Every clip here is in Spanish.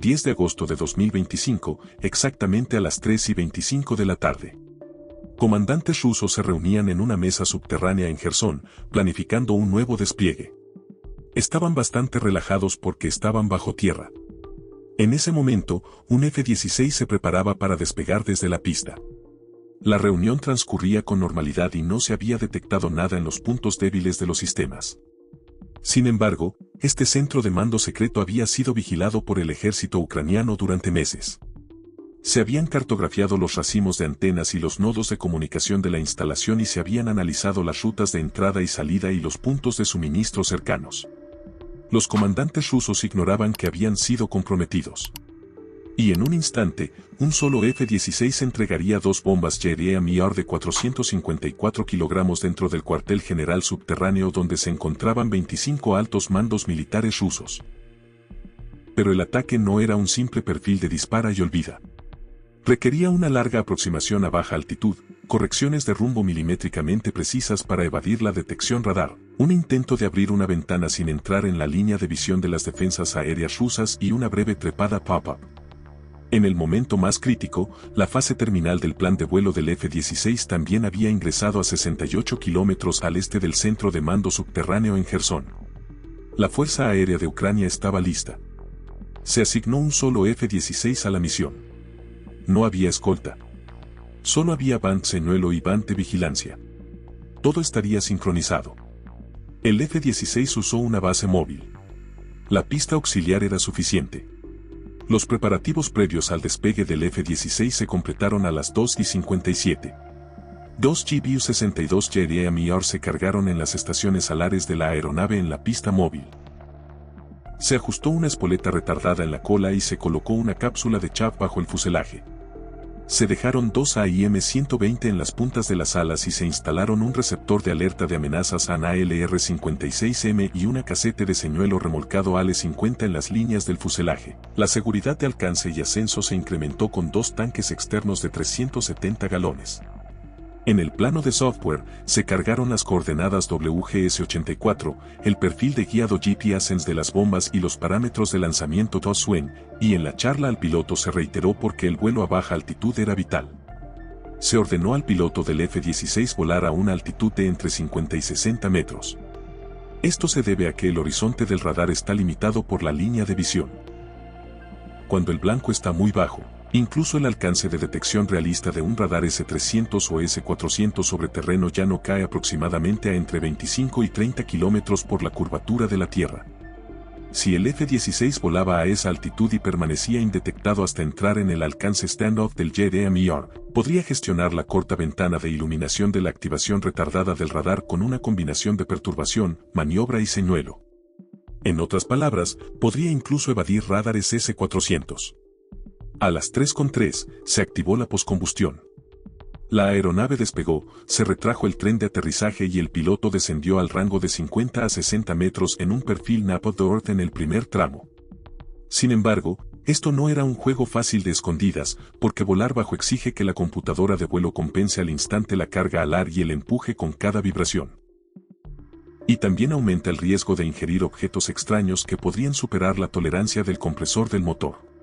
10 de agosto de 2025, exactamente a las 3:25 de la tarde. Comandantes rusos se reunían en una mesa subterránea en Jersón, planificando un nuevo despliegue. Estaban bastante relajados porque estaban bajo tierra. En ese momento, un F-16 se preparaba para despegar desde la pista. La reunión transcurría con normalidad y no se había detectado nada en los puntos débiles de los sistemas. Sin embargo, este centro de mando secreto había sido vigilado por el ejército ucraniano durante meses. Se habían cartografiado los racimos de antenas y los nodos de comunicación de la instalación y se habían analizado las rutas de entrada y salida y los puntos de suministro cercanos. Los comandantes rusos ignoraban que habían sido comprometidos. Y en un instante, un solo F-16 entregaría 2 bombas Jeremiah de 454 kilogramos dentro del cuartel general subterráneo donde se encontraban 25 altos mandos militares rusos. Pero el ataque no era un simple perfil de dispara y olvida. Requería una larga aproximación a baja altitud, correcciones de rumbo milimétricamente precisas para evadir la detección radar, un intento de abrir una ventana sin entrar en la línea de visión de las defensas aéreas rusas y una breve trepada pop-up. En el momento más crítico, la fase terminal del plan de vuelo del F-16 también había ingresado a 68 kilómetros al este del centro de mando subterráneo en Jersón. La Fuerza Aérea de Ucrania estaba lista. Se asignó un solo F-16 a la misión. No había escolta. Solo había band señuelo y band de vigilancia. Todo estaría sincronizado. El F-16 usó una base móvil. La pista auxiliar era suficiente. Los preparativos previos al despegue del F-16 se completaron a las 2:57. 2 GBU-62 Jeremiah se cargaron en las estaciones alares de la aeronave en la pista móvil. Se ajustó una espoleta retardada en la cola y se colocó una cápsula de chaff bajo el fuselaje. Se dejaron 2 AIM-120 en las puntas de las alas y se instalaron un receptor de alerta de amenazas ANA-LR-56M y una casete de señuelo remolcado AL-50 en las líneas del fuselaje. La seguridad de alcance y ascenso se incrementó con 2 tanques externos de 370 galones. En el plano de software, se cargaron las coordenadas WGS-84, el perfil de guiado GPS de las bombas y los parámetros de lanzamiento TOSWEN, y en la charla al piloto se reiteró porque el vuelo a baja altitud era vital. Se ordenó al piloto del F-16 volar a una altitud de entre 50 y 60 metros. Esto se debe a que el horizonte del radar está limitado por la línea de visión. Cuando el blanco está muy bajo, incluso el alcance de detección realista de un radar S-300 o S-400 sobre terreno llano cae aproximadamente a entre 25 y 30 kilómetros por la curvatura de la Tierra. Si el F-16 volaba a esa altitud y permanecía indetectado hasta entrar en el alcance standoff del Jeremiah, podría gestionar la corta ventana de iluminación de la activación retardada del radar con una combinación de perturbación, maniobra y señuelo. En otras palabras, podría incluso evadir radares S-400. A las 3:03, se activó la poscombustión. La aeronave despegó, se retrajo el tren de aterrizaje y el piloto descendió al rango de 50 a 60 metros en un perfil Nap of the Earth en el primer tramo. Sin embargo, esto no era un juego fácil de escondidas, porque volar bajo exige que la computadora de vuelo compense al instante la carga alar y el empuje con cada vibración. Y también aumenta el riesgo de ingerir objetos extraños que podrían superar la tolerancia del compresor del motor.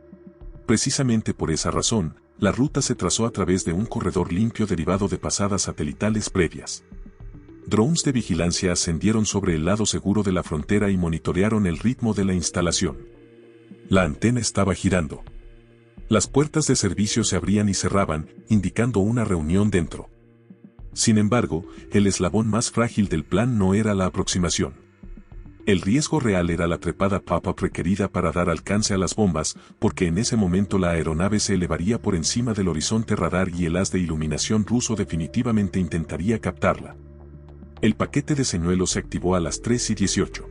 Precisamente por esa razón, la ruta se trazó a través de un corredor limpio derivado de pasadas satelitales previas. Drones de vigilancia ascendieron sobre el lado seguro de la frontera y monitorearon el ritmo de la instalación. La antena estaba girando. Las puertas de servicio se abrían y cerraban, indicando una reunión dentro. Sin embargo, el eslabón más frágil del plan no era la aproximación. El riesgo real era la trepada pop-up requerida para dar alcance a las bombas, porque en ese momento la aeronave se elevaría por encima del horizonte radar y el haz de iluminación ruso definitivamente intentaría captarla. El paquete de señuelo se activó a las 3:18.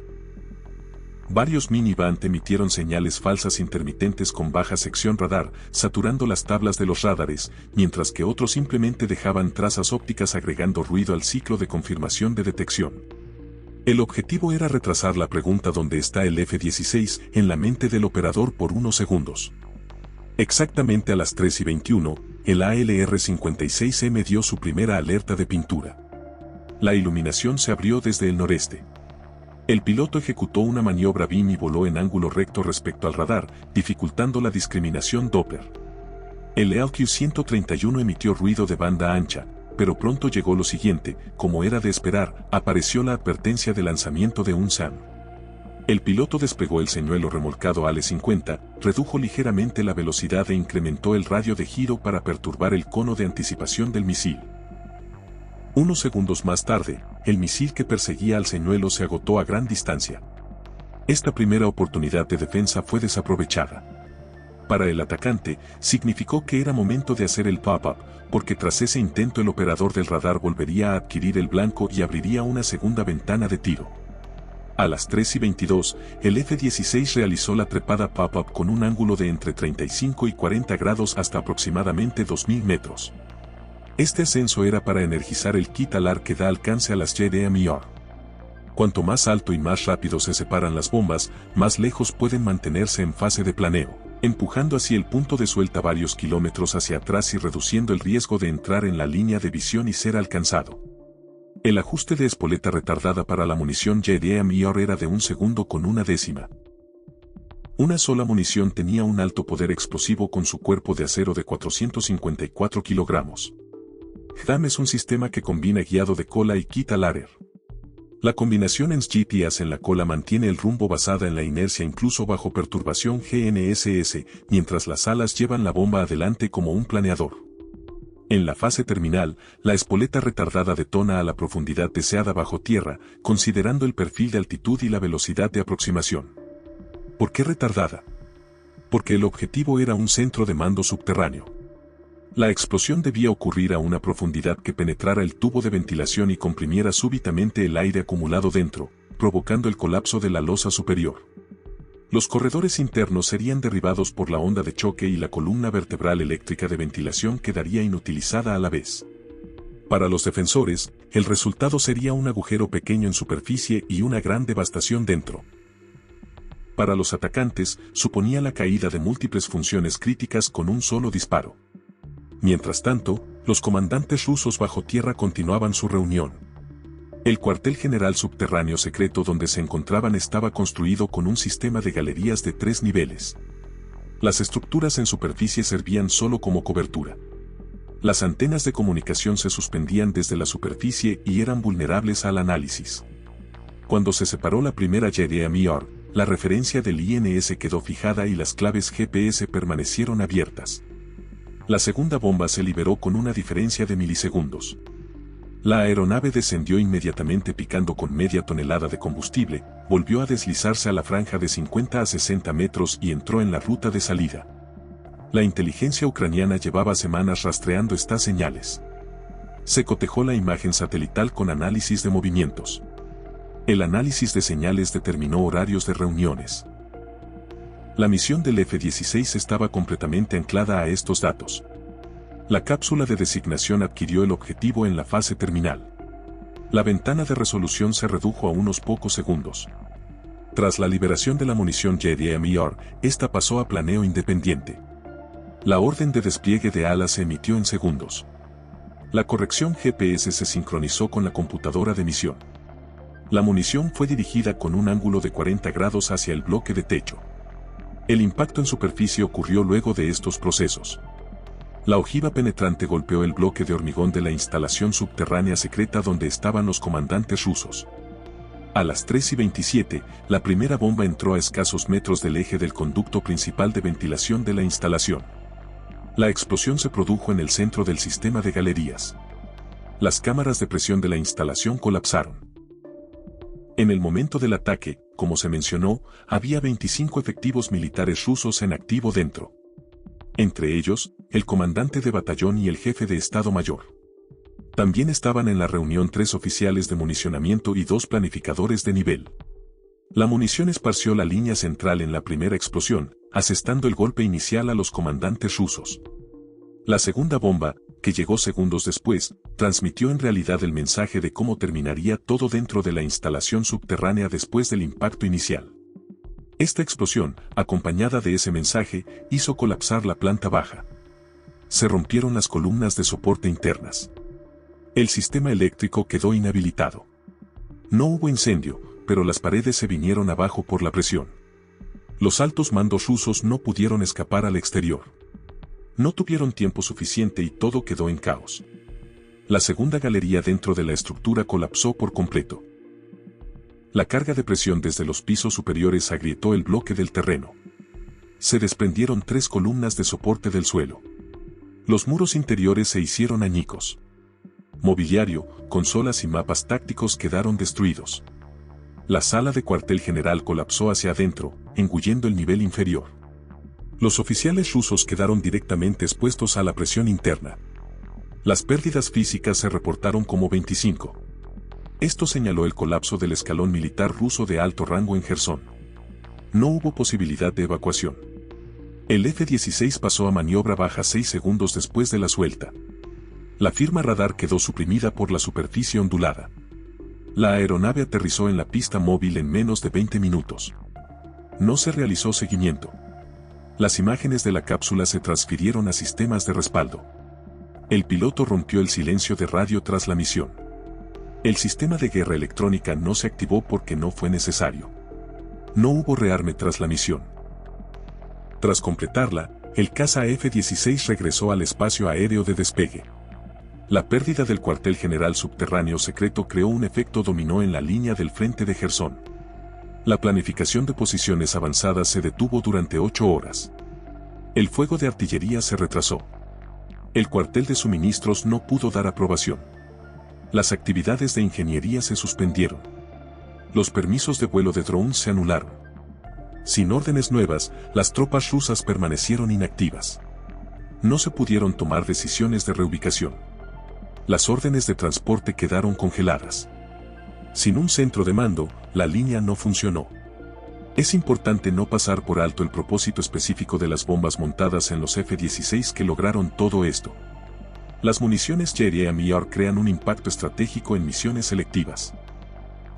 Varios miniband emitieron señales falsas intermitentes con baja sección radar, saturando las tablas de los radares, mientras que otros simplemente dejaban trazas ópticas agregando ruido al ciclo de confirmación de detección. El objetivo era retrasar la pregunta ¿dónde está el F-16? En la mente del operador por unos segundos. Exactamente a las 3:21, el ALR-56M dio su primera alerta de pintura. La iluminación se abrió desde el noreste. El piloto ejecutó una maniobra BIM y voló en ángulo recto respecto al radar, dificultando la discriminación Doppler. El ELQ-131 emitió ruido de banda ancha, pero pronto llegó lo siguiente: como era de esperar, apareció la advertencia de lanzamiento de un SAM. El piloto despegó el señuelo remolcado AL-50, redujo ligeramente la velocidad e incrementó el radio de giro para perturbar el cono de anticipación del misil. Unos segundos más tarde, el misil que perseguía al señuelo se agotó a gran distancia. Esta primera oportunidad de defensa fue desaprovechada. Para el atacante, significó que era momento de hacer el pop-up, porque tras ese intento el operador del radar volvería a adquirir el blanco y abriría una segunda ventana de tiro. A las 3:22, el F-16 realizó la trepada pop-up con un ángulo de entre 35 y 40 grados hasta aproximadamente 2.000 metros. Este ascenso era para energizar el kit alar que da alcance a las JDAM-ER. Cuanto más alto y más rápido se separan las bombas, más lejos pueden mantenerse en fase de planeo, empujando así el punto de suelta varios kilómetros hacia atrás y reduciendo el riesgo de entrar en la línea de visión y ser alcanzado. El ajuste de espoleta retardada para la munición JDAM-ER era de 1 segundo con 1/10. Una sola munición tenía un alto poder explosivo con su cuerpo de acero de 454 kilogramos. JDAM es un sistema que combina guiado de cola y kit alarer. La combinación en GPS en la cola mantiene el rumbo basada en la inercia incluso bajo perturbación GNSS, mientras las alas llevan la bomba adelante como un planeador. En la fase terminal, la espoleta retardada detona a la profundidad deseada bajo tierra, considerando el perfil de altitud y la velocidad de aproximación. ¿Por qué retardada? Porque el objetivo era un centro de mando subterráneo. La explosión debía ocurrir a una profundidad que penetrara el tubo de ventilación y comprimiera súbitamente el aire acumulado dentro, provocando el colapso de la losa superior. Los corredores internos serían derribados por la onda de choque y la columna vertebral eléctrica de ventilación quedaría inutilizada a la vez. Para los defensores, el resultado sería un agujero pequeño en superficie y una gran devastación dentro. Para los atacantes, suponía la caída de múltiples funciones críticas con un solo disparo. Mientras tanto, los comandantes rusos bajo tierra continuaban su reunión. El cuartel general subterráneo secreto donde se encontraban estaba construido con un sistema de galerías de 3 niveles. Las estructuras en superficie servían solo como cobertura. Las antenas de comunicación se suspendían desde la superficie y eran vulnerables al análisis. Cuando se separó la primera JDAM-ER, la referencia del INS quedó fijada y las claves GPS permanecieron abiertas. La segunda bomba se liberó con una diferencia de milisegundos. La aeronave descendió inmediatamente picando con media tonelada de combustible, volvió a deslizarse a la franja de 50 a 60 metros y entró en la ruta de salida. La inteligencia ucraniana llevaba semanas rastreando estas señales. Se cotejó la imagen satelital con análisis de movimientos. El análisis de señales determinó horarios de reuniones. La misión del F-16 estaba completamente anclada a estos datos. La cápsula de designación adquirió el objetivo en la fase terminal. La ventana de resolución se redujo a unos pocos segundos. Tras la liberación de la munición JDAM-ER, esta pasó a planeo independiente. La orden de despliegue de alas se emitió en segundos. La corrección GPS se sincronizó con la computadora de misión. La munición fue dirigida con un ángulo de 40 grados hacia el bloque de techo. El impacto en superficie ocurrió luego de estos procesos. La ojiva penetrante golpeó el bloque de hormigón de la instalación subterránea secreta donde estaban los comandantes rusos. A las 3:27, la primera bomba entró a escasos metros del eje del conducto principal de ventilación de la instalación. La explosión se produjo en el centro del sistema de galerías. Las cámaras de presión de la instalación colapsaron. En el momento del ataque, como se mencionó, había 25 efectivos militares rusos en activo dentro. Entre ellos, el comandante de batallón y el jefe de Estado Mayor. También estaban en la reunión 3 oficiales de municionamiento y 2 planificadores de nivel. La munición esparció la línea central en la primera explosión, asestando el golpe inicial a los comandantes rusos. La segunda bomba, que llegó segundos después, transmitió en realidad el mensaje de cómo terminaría todo dentro de la instalación subterránea después del impacto inicial. Esta explosión, acompañada de ese mensaje, hizo colapsar la planta baja. Se rompieron las columnas de soporte internas. El sistema eléctrico quedó inhabilitado. No hubo incendio, pero las paredes se vinieron abajo por la presión. Los altos mandos rusos no pudieron escapar al exterior. No tuvieron tiempo suficiente y todo quedó en caos. La segunda galería dentro de la estructura colapsó por completo. La carga de presión desde los pisos superiores agrietó el bloque del terreno. Se desprendieron 3 columnas de soporte del suelo. Los muros interiores se hicieron añicos. Mobiliario, consolas y mapas tácticos quedaron destruidos. La sala de cuartel general colapsó hacia adentro, engullendo el nivel inferior. Los oficiales rusos quedaron directamente expuestos a la presión interna. Las pérdidas físicas se reportaron como 25. Esto señaló el colapso del escalón militar ruso de alto rango en Jersón. No hubo posibilidad de evacuación. El F-16 pasó a maniobra baja 6 segundos después de la suelta. La firma radar quedó suprimida por la superficie ondulada. La aeronave aterrizó en la pista móvil en menos de 20 minutos. No se realizó seguimiento. Las imágenes de la cápsula se transfirieron a sistemas de respaldo. El piloto rompió el silencio de radio tras la misión. El sistema de guerra electrónica no se activó porque no fue necesario. No hubo rearme tras la misión. Tras completarla, el caza F-16 regresó al espacio aéreo de despegue. La pérdida del cuartel general subterráneo secreto creó un efecto dominó en la línea del frente de Jersón. La planificación de posiciones avanzadas se detuvo durante 8 horas. El fuego de artillería se retrasó. El cuartel de suministros no pudo dar aprobación. Las actividades de ingeniería se suspendieron. Los permisos de vuelo de drones se anularon. Sin órdenes nuevas, las tropas rusas permanecieron inactivas. No se pudieron tomar decisiones de reubicación. Las órdenes de transporte quedaron congeladas. Sin un centro de mando, la línea no funcionó. Es importante no pasar por alto el propósito específico de las bombas montadas en los F-16 que lograron todo esto. Las municiones JDAM-ER crean un impacto estratégico en misiones selectivas.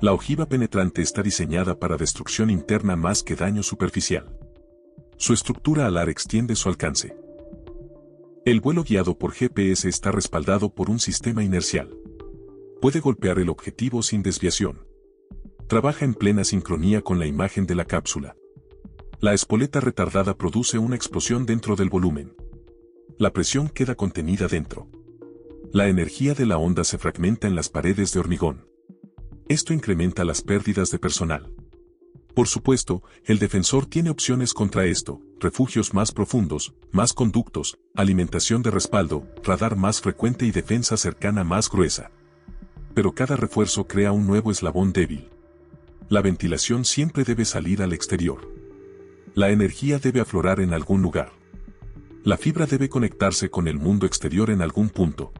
La ojiva penetrante está diseñada para destrucción interna más que daño superficial. Su estructura alar extiende su alcance. El vuelo guiado por GPS está respaldado por un sistema inercial. Puede golpear el objetivo sin desviación. Trabaja en plena sincronía con la imagen de la cápsula. La espoleta retardada produce una explosión dentro del volumen. La presión queda contenida dentro. La energía de la onda se fragmenta en las paredes de hormigón. Esto incrementa las pérdidas de personal. Por supuesto, el defensor tiene opciones contra esto: refugios más profundos, más conductos, alimentación de respaldo, radar más frecuente y defensa cercana más gruesa. Pero cada refuerzo crea un nuevo eslabón débil. La ventilación siempre debe salir al exterior. La energía debe aflorar en algún lugar. La fibra debe conectarse con el mundo exterior en algún punto.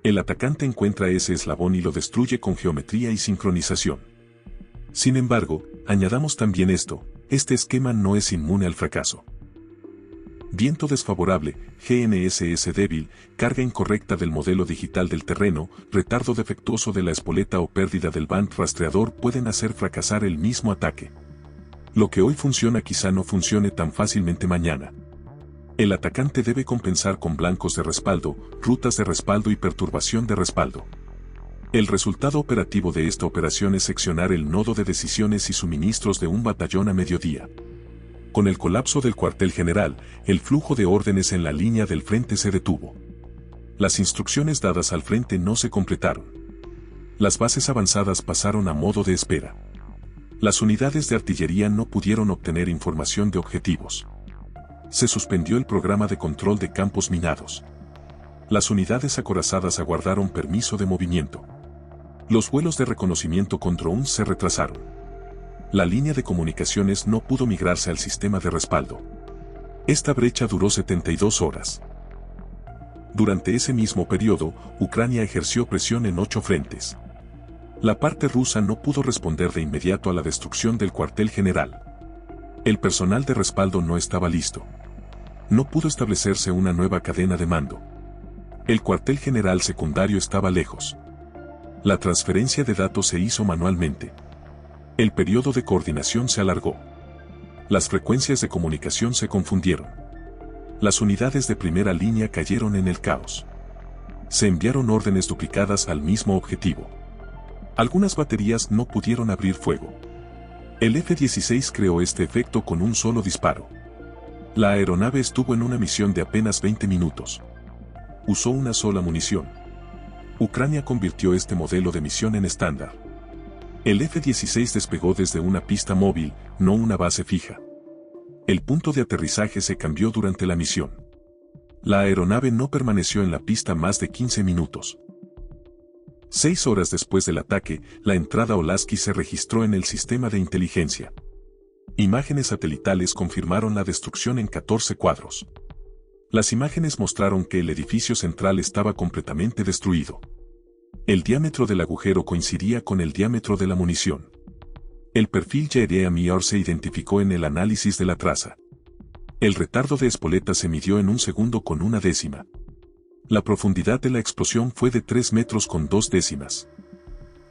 El atacante encuentra ese eslabón y lo destruye con geometría y sincronización. Sin embargo, añadamos también esto: este esquema no es inmune al fracaso. Viento desfavorable, GNSS débil, carga incorrecta del modelo digital del terreno, retardo defectuoso de la espoleta o pérdida del band rastreador pueden hacer fracasar el mismo ataque. Lo que hoy funciona quizá no funcione tan fácilmente mañana. El atacante debe compensar con blancos de respaldo, rutas de respaldo y perturbación de respaldo. El resultado operativo de esta operación es seccionar el nodo de decisiones y suministros de un batallón a mediodía. Con el colapso del cuartel general, el flujo de órdenes en la línea del frente se detuvo. Las instrucciones dadas al frente no se completaron. Las bases avanzadas pasaron a modo de espera. Las unidades de artillería no pudieron obtener información de objetivos. Se suspendió el programa de control de campos minados. Las unidades acorazadas aguardaron permiso de movimiento. Los vuelos de reconocimiento con drones se retrasaron. La línea de comunicaciones no pudo migrarse al sistema de respaldo. Esta brecha duró 72 horas. Durante ese mismo periodo, Ucrania ejerció presión en 8 frentes. La parte rusa no pudo responder de inmediato a la destrucción del cuartel general. El personal de respaldo no estaba listo. No pudo establecerse una nueva cadena de mando. El cuartel general secundario estaba lejos. La transferencia de datos se hizo manualmente. El periodo de coordinación se alargó. Las frecuencias de comunicación se confundieron. Las unidades de primera línea cayeron en el caos. Se enviaron órdenes duplicadas al mismo objetivo. Algunas baterías no pudieron abrir fuego. El F-16 creó este efecto con un solo disparo. La aeronave estuvo en una misión de apenas 20 minutos. Usó una sola munición. Ucrania convirtió este modelo de misión en estándar. El F-16 despegó desde una pista móvil, no una base fija. El punto de aterrizaje se cambió durante la misión. La aeronave no permaneció en la pista más de 15 minutos. 6 horas después del ataque, la entrada Olasky se registró en el sistema de inteligencia. Imágenes satelitales confirmaron la destrucción en 14 cuadros. Las imágenes mostraron que el edificio central estaba completamente destruido. El diámetro del agujero coincidía con el diámetro de la munición. El perfil Jeremiah se identificó en el análisis de la traza. El retardo de espoleta se midió en 1 segundo con 1 décima. La profundidad de la explosión fue de 3 metros con 2 décimas.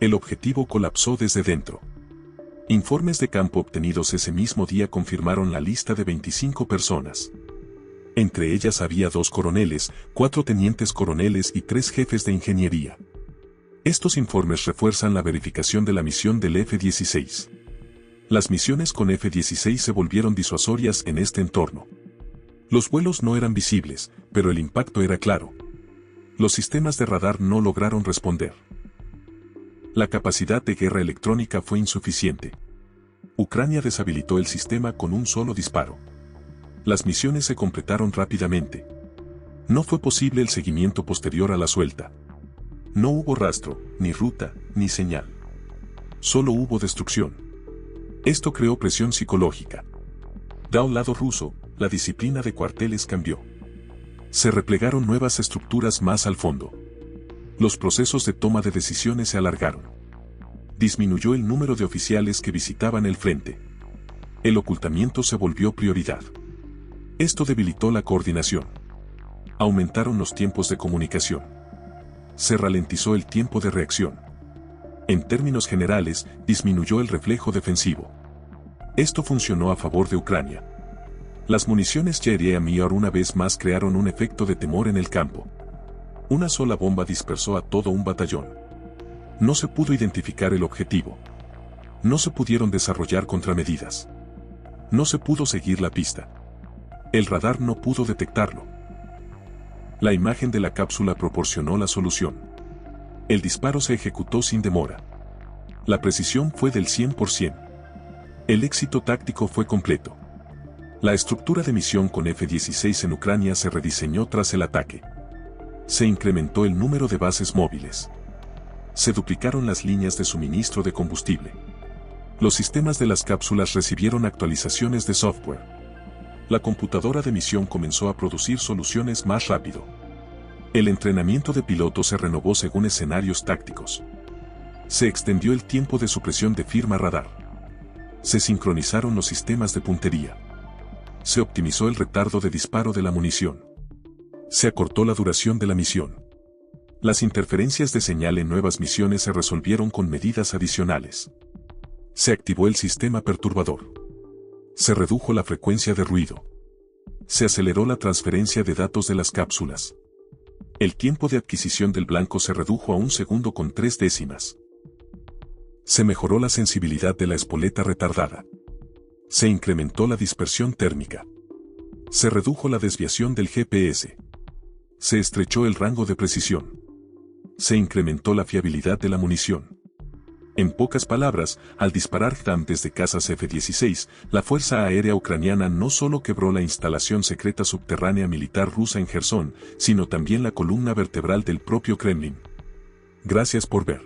El objetivo colapsó desde dentro. Informes de campo obtenidos ese mismo día confirmaron la lista de 25 personas. Entre ellas había 2 coroneles, 4 tenientes coroneles y 3 jefes de ingeniería. Estos informes refuerzan la verificación de la misión del F-16. Las misiones con F-16 se volvieron disuasorias en este entorno. Los vuelos no eran visibles, pero el impacto era claro. Los sistemas de radar no lograron responder. La capacidad de guerra electrónica fue insuficiente. Ucrania deshabilitó el sistema con un solo disparo. Las misiones se completaron rápidamente. No fue posible el seguimiento posterior a la suelta. No hubo rastro, ni ruta, ni señal. Solo hubo destrucción. Esto creó presión psicológica. Del lado ruso, la disciplina de cuarteles cambió. Se replegaron nuevas estructuras más al fondo. Los procesos de toma de decisiones se alargaron. Disminuyó el número de oficiales que visitaban el frente. El ocultamiento se volvió prioridad. Esto debilitó la coordinación. Aumentaron los tiempos de comunicación. Se ralentizó el tiempo de reacción. En términos generales, disminuyó el reflejo defensivo. Esto funcionó a favor de Ucrania. Las municiones Jeremiah una vez más crearon un efecto de temor en el campo. Una sola bomba dispersó a todo un batallón. No se pudo identificar el objetivo. No se pudieron desarrollar contramedidas. No se pudo seguir la pista. El radar no pudo detectarlo. La imagen de la cápsula proporcionó la solución. El disparo se ejecutó sin demora. La precisión fue del 100%. El éxito táctico fue completo. La estructura de misión con F-16 en Ucrania se rediseñó tras el ataque. Se incrementó el número de bases móviles. Se duplicaron las líneas de suministro de combustible. Los sistemas de las cápsulas recibieron actualizaciones de software. La computadora de misión comenzó a producir soluciones más rápido. El entrenamiento de pilotos se renovó según escenarios tácticos. Se extendió el tiempo de supresión de firma radar. Se sincronizaron los sistemas de puntería. Se optimizó el retardo de disparo de la munición. Se acortó la duración de la misión. Las interferencias de señal en nuevas misiones se resolvieron con medidas adicionales. Se activó el sistema perturbador. Se redujo la frecuencia de ruido. Se aceleró la transferencia de datos de las cápsulas. El tiempo de adquisición del blanco se redujo a 1 segundo con 3 décimas. Se mejoró la sensibilidad de la espoleta retardada. Se incrementó la dispersión térmica. Se redujo la desviación del GPS. Se estrechó el rango de precisión. Se incrementó la fiabilidad de la munición. En pocas palabras, al disparar JAM desde cazas F-16, la Fuerza Aérea Ucraniana no solo quebró la instalación secreta subterránea militar rusa en Jersón, sino también la columna vertebral del propio Kremlin. Gracias por ver.